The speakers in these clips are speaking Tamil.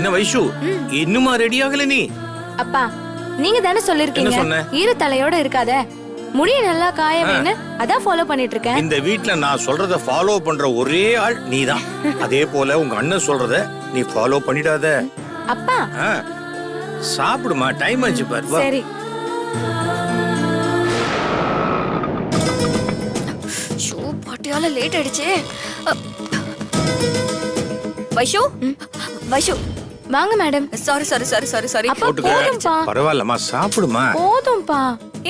என்ன வைஷு இன்னுமா ரெடி ஆகல நீ? அப்பா நீங்க தானே சொல்லிருக்கீங்க ஈர தலையோட இருக்காத, முடிய நல்லா காய வேணு, அதான் ஃபாலோ பண்ணிட்டு இருக்கேன். இந்த வீட்ல நான் சொல்றத ஃபாலோ பண்ற ஒரே ஆள் நீதான். அதே போல உங்க அண்ணன் சொல்றத நீ ஃபாலோ பண்ணிடாத. அப்பா சாப்பிடுமா, டைம் ஆச்சு பாரு. சரி. ஷோ பாட்டியால லேட் ஆயிடுச்சு. வைஷு வைஷு வாங்க madam. Sorry sorry sorry sorry sorry. போதும்பா. பரவாயில்லம்மா, சாப்பிடுமா. போதும்பா.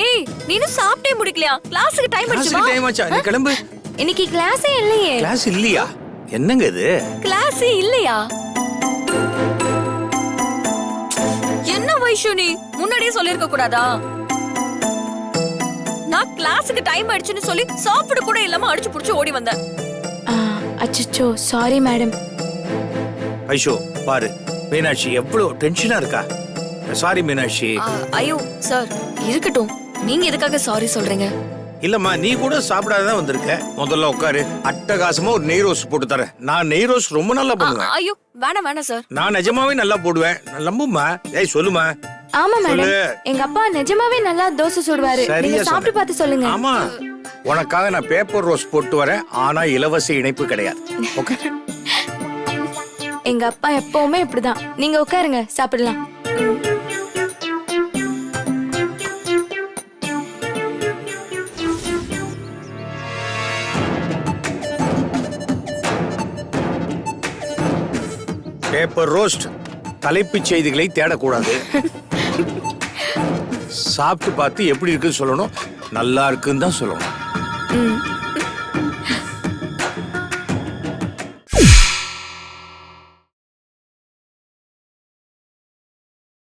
ஏய் நீனும் சாப்பிட்டே முடிக்கலையா? கிளாஸுக்கு டைம் ஆயிடுச்சு. டைம் ஆச்சா? நீ கிளம்பு. இன்னைக்கு கிளாஸே இல்லையே. கிளாஸ் இல்லையா? என்னங்க இது? கிளாஸே இல்லையா? என்ன வைஷு நீ முன்னாடியே சொல்லிருக்க கூடாதா? நான் கிளாஸுக்கு டைம் ஆயிடுச்சுன்னு சொல்லி சாப்பிட கூட இல்லாம அடிச்சு புடிச்சு ஓடி வந்தேன். அச்சச்சோ சாரி மேடம். ஐஷோ பாரு, மீனாட்சி எவ்வளவு டென்ஷனா இருக்கா. சாரி மீனாட்சி. ஐயோ சார் இருக்கட்டும், நீங்க எதுக்காக சாரி சொல்றீங்க? இல்லம்மா, நீ கூட சாப்பிடாதான் வந்திருக்க. முதல்ல உட்காரு, அட்டகாசமா ஒரு நெய் ரோஸ் போட்டு தரேன். நான் நெய் ரோஸ் ரொம்ப நல்லா போடுவேன். ஐயோ வேணாம் வேணாம் சார். நான் நிஜமாவே நல்லா போடுவேன், நம்புமா. ஏய் சொல்லுமா. ஆமா மேடம், எங்க அப்பா நிஜமாவே நல்லா தோசை சுடுவாரு. நீங்க சாப்பிட்டு பார்த்து சொல்லுங்க. ஆமா, உனக்காக நான் பேப்பர் ரோஸ் போட்டு வரேன், ஆனா இலவச இணைப்பு கிடையாது. ஓகே. எங்க அப்பா எப்பவுமே இப்படிதான். நீங்க உட்காருங்க, சாப்பிடலாம். பேப்பர் ரோஸ்ட் தலைப்புச் செய்திகளை தேடக்கூடாது. சாப்பிட்டு பார்த்து எப்படி இருக்குன்னு சொல்லணும், நல்லா இருக்குன்னு தான் சொல்லணும்.